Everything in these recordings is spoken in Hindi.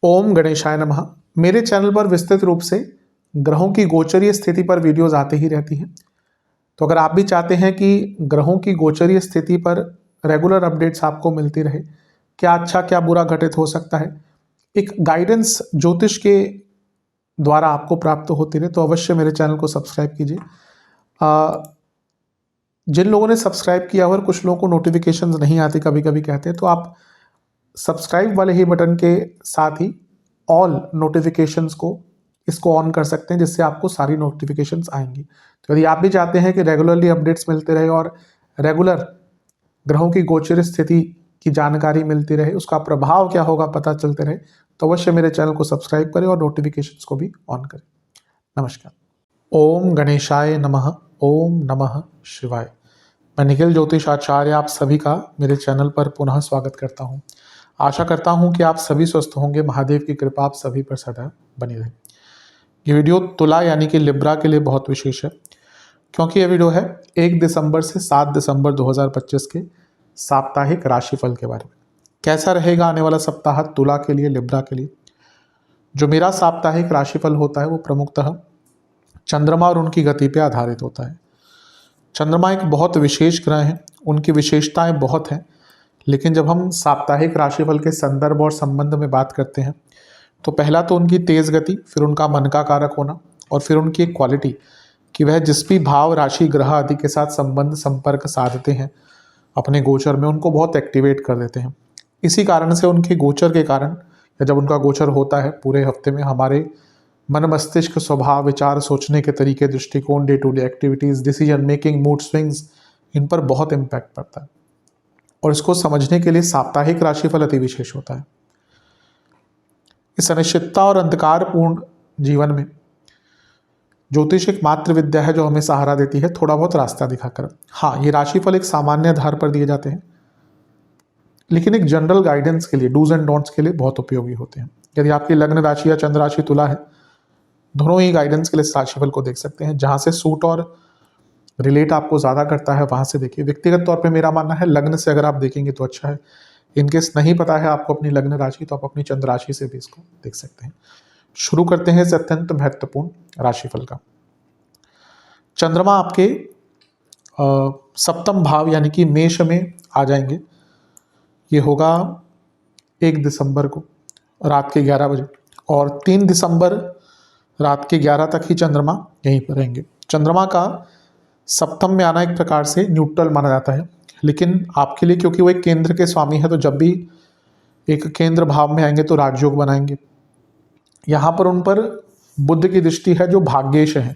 ओम गणेशाय नमः। मेरे चैनल पर विस्तृत रूप से ग्रहों की गोचरीय स्थिति पर वीडियोस आते ही रहती हैं। तो अगर आप भी चाहते हैं कि ग्रहों की गोचरीय स्थिति पर रेगुलर अपडेट्स आपको मिलती रहे, क्या अच्छा क्या बुरा घटित हो सकता है, एक गाइडेंस ज्योतिष के द्वारा आपको प्राप्त होती रहे, तो अवश्य मेरे चैनल को सब्सक्राइब कीजिए। जिन लोगों ने सब्सक्राइब किया और कुछ लोगों को नोटिफिकेशंस नहीं आती कभी कभी कहते हैं, तो आप सब्सक्राइब वाले ही बटन के साथ ही ऑल नोटिफिकेशंस को इसको ऑन कर सकते हैं, जिससे आपको सारी नोटिफिकेशंस आएंगी। तो यदि आप भी चाहते हैं कि रेगुलरली अपडेट्स मिलते रहे और रेगुलर ग्रहों की गोचर स्थिति की जानकारी मिलती रहे, उसका प्रभाव क्या होगा पता चलते रहे, तो अवश्य मेरे चैनल को सब्सक्राइब करें और नोटिफिकेशंस को भी ऑन करें। नमस्कार। ओम गणेशाय नमः। ओम नमः शिवाय। मैं निखिल ज्योतिष आचार्य आप सभी का मेरे चैनल पर पुनः स्वागत करता हूं। आशा करता हूं कि आप सभी स्वस्थ होंगे। महादेव की कृपा आप सभी पर सदा बनी रहे। ये वीडियो तुला यानी कि लिब्रा के लिए बहुत विशेष है, क्योंकि यह वीडियो है 1 दिसंबर से 7 दिसंबर 2025 के साप्ताहिक राशिफल के बारे में। कैसा रहेगा आने वाला सप्ताह तुला के लिए, लिब्रा के लिए। जो मेरा साप्ताहिक राशिफल होता है वो प्रमुखतः चंद्रमा और उनकी गति पर आधारित होता है। चंद्रमा एक बहुत विशेष ग्रह है, उनकी विशेषताएं बहुत हैं, लेकिन जब हम साप्ताहिक राशिफल के संदर्भ और संबंध में बात करते हैं तो पहला तो उनकी तेज गति, फिर उनका मन का कारक होना, और फिर उनकी एक क्वालिटी कि वह जिस भी भाव, राशि, ग्रह आदि के साथ संबंध संपर्क साधते हैं अपने गोचर में, उनको बहुत एक्टिवेट कर देते हैं। इसी कारण से उनके गोचर के कारण, या जब उनका गोचर होता है पूरे हफ्ते में, हमारे मन, मस्तिष्क, स्वभाव, विचार, सोचने के तरीके, दृष्टिकोण, day to day activities, decision making, mood swings, इन पर बहुत इम्पैक्ट पड़ता है। और इसको समझने के लिए साप्ताहिक राशिफल अति विशेष होता है। इस अनिश्चितता और अंधकारपूर्ण जीवन में ज्योतिष एक मात्र विद्या है जो हमें सहारा देती है, थोड़ा बहुत रास्ता दिखाकर। हाँ, ये राशिफल एक सामान्य आधार पर दिए जाते हैं, लेकिन एक जनरल गाइडेंस के लिए, डूज एंड डोंट्स के लिए बहुत उपयोगी होते हैं। यदि आपकी लग्न राशि या चंद्र राशि तुला है, दोनों ही गाइडेंस के लिए इस राशिफल को देख सकते हैं। जहाँ से सूट और रिलेट आपको ज़्यादा करता है वहाँ से देखिए। व्यक्तिगत तौर पे मेरा मानना है लग्न से अगर आप देखेंगे तो अच्छा है। इनकेस नहीं पता है आपको अपनी लग्न राशि, तो आप अपनी चंद्र राशि से भी इसको देख सकते हैं। शुरू करते हैं इस अत्यंत महत्वपूर्ण राशिफल का। चंद्रमा आपके सप्तम भाव यानी कि मेष में आ जाएंगे। ये होगा 1 दिसंबर को रात के 11 बजे, और 3 दिसंबर रात के 11 तक ही चंद्रमा यहीं पर रहेंगे। चंद्रमा का सप्तम में आना एक प्रकार से न्यूट्रल माना जाता है, लेकिन आपके लिए क्योंकि वो एक केंद्र के स्वामी है, तो जब भी एक केंद्र भाव में आएंगे तो राजयोग बनाएंगे। यहाँ पर उन पर बुध की दृष्टि है जो भाग्येश है,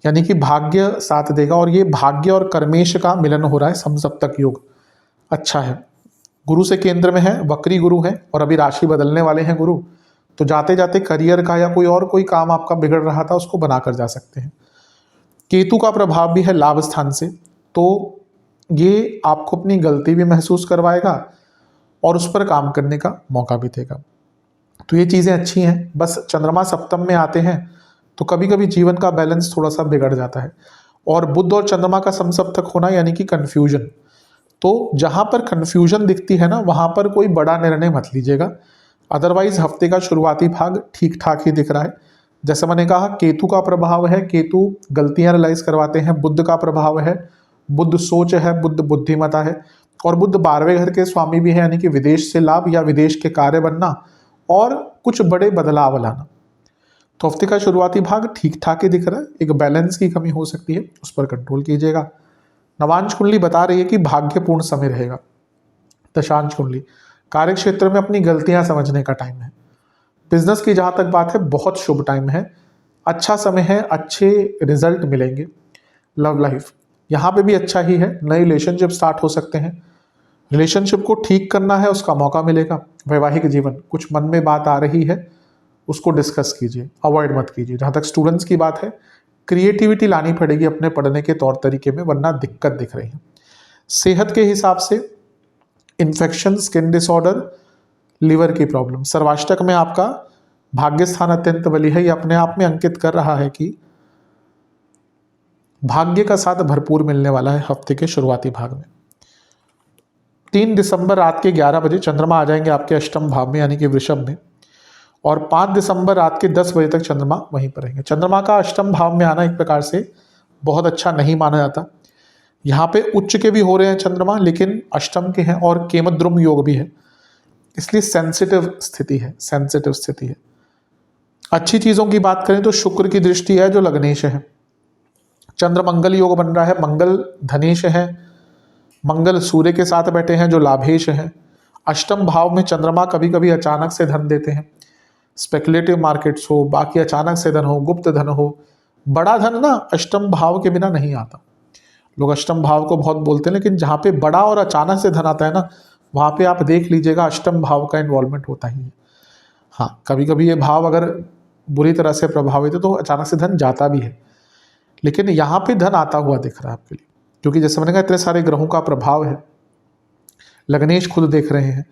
यानी कि भाग्य साथ देगा, और ये भाग्य और कर्मेश का मिलन हो रहा है। समसप्तक योग अच्छा है। गुरु से केंद्र में है, वक्री गुरु है, और अभी राशि बदलने वाले हैं गुरु, तो जाते जाते करियर का या कोई काम आपका बिगड़ रहा था उसको बनाकर जा सकते हैं। केतु का प्रभाव भी है लाभ स्थान से, तो ये आपको अपनी गलती भी महसूस करवाएगा और उस पर काम करने का मौका भी देगा। तो ये चीज़ें अच्छी हैं। बस चंद्रमा सप्तम में आते हैं तो कभी कभी जीवन का बैलेंस थोड़ा सा बिगड़ जाता है। और बुध और चंद्रमा का समसप्तक होना यानी कि कन्फ्यूजन, तो जहाँ पर कन्फ्यूजन दिखती है ना, वहाँ पर कोई बड़ा निर्णय मत लीजिएगा। अदरवाइज हफ्ते का शुरुआती भाग ठीक ठाक ही दिख रहा है। जैसे मैंने कहा, केतु का प्रभाव है, केतु गलतियां रियलाइज करवाते हैं। बुध का प्रभाव है, बुध सोच है, बुध बुद्धिमता है, और बुध 12वें घर के स्वामी भी है, यानी कि विदेश से लाभ या विदेश के कार्य बनना और कुछ बड़े बदलाव लाना। तो हफ्ते का शुरुआती भाग ठीक ठाक ही दिख रहा है। एक बैलेंस की कमी हो सकती है, उस पर कंट्रोल कीजिएगा। नवांश कुंडली बता रही है कि भाग्यपूर्ण समय रहेगा। दशांश कुंडली कार्य क्षेत्र में अपनी गलतियां समझने का टाइम है। बिजनेस की जहाँ तक बात है, बहुत शुभ टाइम है, अच्छा समय है, अच्छे रिजल्ट मिलेंगे। लव लाइफ यहाँ पे भी अच्छा ही है। नए रिलेशनशिप स्टार्ट हो सकते हैं। रिलेशनशिप को ठीक करना है, उसका मौका मिलेगा। वैवाहिक जीवन, कुछ मन में बात आ रही है, उसको डिस्कस कीजिए, अवॉइड मत कीजिए। जहाँ तक स्टूडेंट्स की बात है, क्रिएटिविटी लानी पड़ेगी अपने पढ़ने के तौर तरीके में, वरना दिक्कत दिख रही है। सेहत के हिसाब से इन्फेक्शन, स्किन डिसऑर्डर, लिवर की प्रॉब्लम। सर्वाष्टक में आपका भाग्य स्थान अत्यंत बली है। ये अपने आप में अंकित कर रहा है कि भाग्य का साथ भरपूर मिलने वाला है हफ्ते के शुरुआती भाग में। 3 दिसंबर रात के 11 बजे चंद्रमा आ जाएंगे आपके अष्टम भाव में यानी कि वृषभ में, और 5 दिसंबर रात के 10 बजे तक चंद्रमा वहीं पर रहेंगे। चंद्रमा का अष्टम भाव में आना एक प्रकार से बहुत अच्छा नहीं माना जाता। यहाँ पे उच्च के भी हो रहे हैं चंद्रमा, लेकिन अष्टम के हैं और केमद्रुम योग भी है, इसलिए सेंसिटिव स्थिति है, सेंसिटिव स्थिति है। अच्छी चीजों की बात करें तो शुक्र की दृष्टि है जो लग्नेश है, चंद्र मंगल योग बन रहा है, मंगल धनेश है, मंगल सूर्य के साथ बैठे हैं जो लाभेश है। अष्टम भाव में चंद्रमा कभी कभी अचानक से धन देते हैं, स्पेकुलेटिव मार्केट्स हो, बाकी अचानक से धन हो, गुप्त धन हो, बड़ा धन ना अष्टम भाव के बिना नहीं आता। लोग अष्टम भाव को बहुत बोलते हैं, लेकिन जहाँ पे बड़ा और अचानक से धन आता है ना, वहाँ पे आप देख लीजिएगा अष्टम भाव का इन्वॉल्वमेंट होता ही है। हाँ, कभी कभी ये भाव अगर बुरी तरह से प्रभावित है तो अचानक से धन जाता भी है, लेकिन यहाँ पे धन आता हुआ दिख रहा है आपके लिए, क्योंकि जैसे मैंने कहा इतने सारे ग्रहों का प्रभाव है। लग्नेश खुद देख रहे हैं,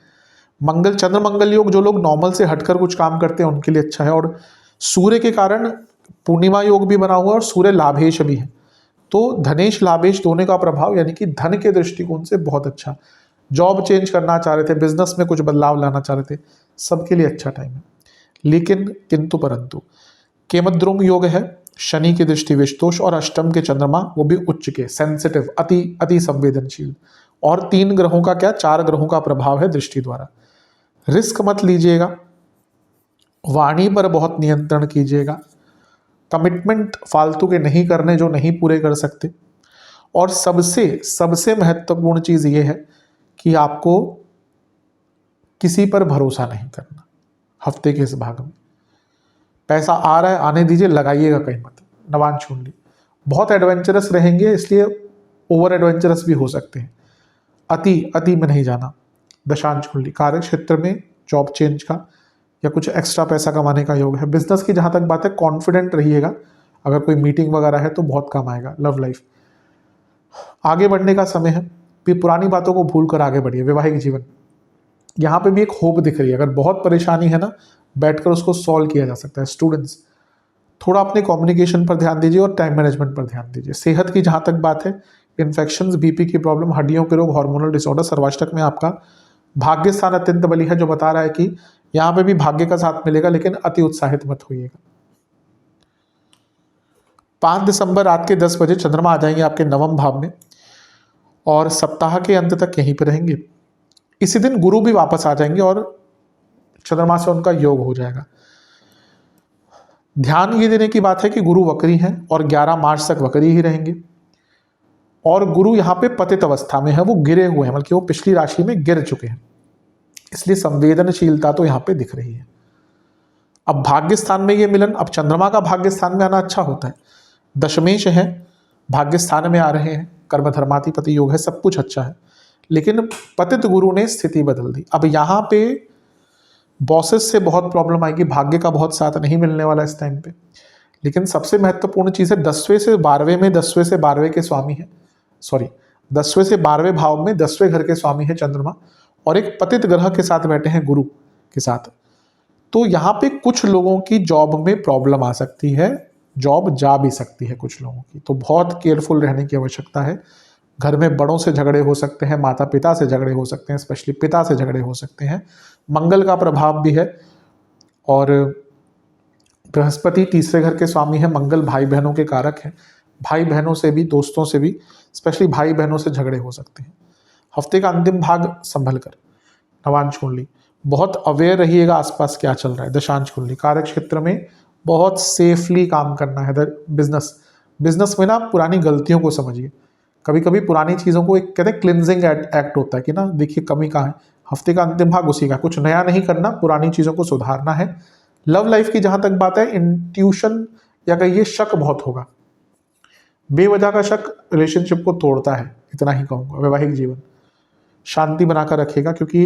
मंगल चंद्र मंगल योग जो लोग नॉर्मल से हटकर कुछ काम करते हैं उनके लिए अच्छा है, और सूर्य के कारण पूर्णिमा योग भी बना हुआ है और सूर्य लाभेश भी है, तो धनेश लाभेश दोनों का प्रभाव यानी कि धन के दृष्टिकोण से बहुत अच्छा। जॉब चेंज करना चाह रहे थे, बिजनेस में कुछ बदलाव लाना चाह रहे थे, सबके लिए अच्छा टाइम है। लेकिन किंतु परंतु केमद्रुम योग है, शनि की दृष्टि विषदोष, और अष्टम के चंद्रमा वो भी उच्च के, सेंसिटिव, अति अति संवेदनशील, और 3 ग्रहों का क्या 4 ग्रहों का प्रभाव है दृष्टि द्वारा। रिस्क मत लीजिएगा, वाणी पर बहुत नियंत्रण कीजिएगा, कमिटमेंट फालतू के नहीं करने जो नहीं पूरे कर सकते, और सबसे सबसे महत्वपूर्ण चीज ये है कि आपको किसी पर भरोसा नहीं करना। हफ्ते के इस भाग में पैसा आ रहा है, आने दीजिए, लगाइएगा कहीं मत। नवांश कुंडली बहुत एडवेंचरस रहेंगे, इसलिए ओवर एडवेंचरस भी हो सकते हैं, अति अति में नहीं जाना। दशांश कुंडली कार्य क्षेत्र में जॉब चेंज का या कुछ एक्स्ट्रा पैसा कमाने का योग है। बिजनेस की जहां तक बात है कॉन्फिडेंट रहिएगा, अगर कोई मीटिंग वगैरह है तो बहुत काम आएगा। लव लाइफ आगे बढ़ने का समय है, फिर पुरानी बातों को भूल कर आगे बढ़िए। वैवाहिक जीवन यहाँ पे भी एक होप दिख रही है, अगर बहुत परेशानी है ना बैठकर उसको सॉल्व किया जा सकता है। स्टूडेंट्स थोड़ा अपने कम्युनिकेशन पर ध्यान दीजिए और टाइम मैनेजमेंट पर ध्यान दीजिए। सेहत की जहाँ तक बात है, इन्फेक्शंस, बीपी की प्रॉब्लम, हड्डियों के रोग, हार्मोनल डिसऑर्डर। सर्वाष्टक में आपका भाग्य स्थान अत्यंत बली है, जो बता रहा है कि यहाँ पे भी भाग्य का साथ मिलेगा, लेकिन अति उत्साहित मत होइएगा। 5 दिसंबर रात के 10 बजे चंद्रमा आ जाएंगे आपके नवम भाव में और सप्ताह के अंत तक यहीं पर रहेंगे। इसी दिन गुरु भी वापस आ जाएंगे और चंद्रमा से उनका योग हो जाएगा। ध्यान ये देने की बात है कि गुरु वक्री हैं और 11 मार्च तक वक्री ही रहेंगे, और गुरु यहाँ पे पतित अवस्था में है, वो गिरे हुए हैं, बल्कि वो पिछली राशि में गिर चुके हैं, इसलिए संवेदनशीलता तो यहाँ पे दिख रही है। अब भाग्य स्थान में ये मिलन, अब चंद्रमा का भाग्य स्थान में आना अच्छा होता है, दशमेश है, भाग्य स्थान में आ रहे हैं, कर्म धर्माधिपति योग है, सब कुछ अच्छा है, लेकिन पतित गुरु ने स्थिति बदल दी। अब यहाँ पे बॉसेस से बहुत प्रॉब्लम आएगी, भाग्य का बहुत साथ नहीं मिलने वाला इस टाइम पे। लेकिन सबसे महत्वपूर्ण चीज है 10वें से 12वें में 10वें से 12वें के स्वामी है, 10वें से 12वें भाव में 10वें घर के स्वामी है चंद्रमा, और एक पतित ग्रह के साथ बैठे हैं गुरु के साथ। तो यहाँ पे कुछ लोगों की जॉब में प्रॉब्लम आ सकती है, जॉब जा भी सकती है कुछ लोगों की, तो बहुत केयरफुल रहने की आवश्यकता है। घर में बड़ों से झगड़े हो सकते हैं, माता पिता से झगड़े हो सकते हैं, स्पेशली पिता से झगड़े हो सकते हैं। मंगल का प्रभाव भी है, और बृहस्पति तीसरे घर के स्वामी है, मंगल भाई बहनों के कारक है, भाई बहनों से भी, दोस्तों से भी, स्पेशली भाई बहनों से झगड़े हो सकते हैं। हफ्ते का अंतिम भाग संभल कर। नवांश कुंडली बहुत अवेयर रहिएगा आसपास क्या चल रहा है। दशांश कुंडली कार्य क्षेत्र में बहुत सेफली काम करना है। बिजनेस में ना पुरानी गलतियों को समझिए, कभी कभी पुरानी चीज़ों को एक कहते हैं क्लिनजिंग एक्ट होता है कि ना देखिए कमी कहाँ है। हफ्ते का अंतिम भाग उसी का, कुछ नया नहीं करना, पुरानी चीज़ों को सुधारना है। लव लाइफ की जहाँ तक बात है, इंट्यूशन या कहिए शक बहुत होगा, बेवजह का शक रिलेशनशिप को तोड़ता है, इतना ही कहूँगा। वैवाहिक जीवन शांति बनाकर रखिएगा, क्योंकि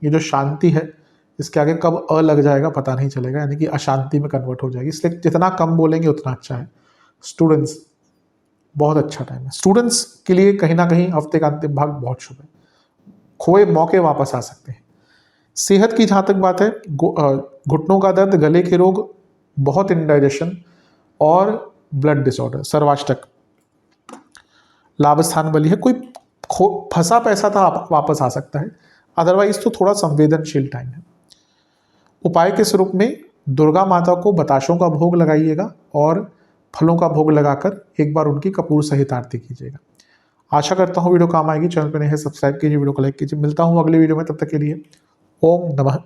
ये जो शांति है इसके आगे कब लग जाएगा पता नहीं चलेगा, यानी कि अशांति में कन्वर्ट हो जाएगी, इसलिए जितना कम बोलेंगे उतना अच्छा है। स्टूडेंट्स बहुत अच्छा टाइम है, स्टूडेंट्स के लिए कहीं ना कहीं हफ्ते का अंतिम भाग बहुत शुभ है, खोए मौके वापस आ सकते हैं। सेहत की जहाँ तक बात है, घुटनों का दर्द, गले के रोग, बहुत इंडाइजेशन और ब्लड डिसऑर्डर। सर्वाष्टक लाभ स्थान बली है, कोई फंसा पैसा था वापस आ सकता है, अदरवाइज तो थोड़ा संवेदनशील टाइम है। उपाय के स्वरूप में दुर्गा माता को बताशों का भोग लगाइएगा और फलों का भोग लगाकर एक बार उनकी कपूर सहित आरती कीजिएगा। आशा करता हूँ वीडियो काम आएगी। चैनल पर नए हैं सब्सक्राइब कीजिए, वीडियो को लाइक कीजिए। मिलता हूँ अगले वीडियो में, तब तक के लिए ओम नमः।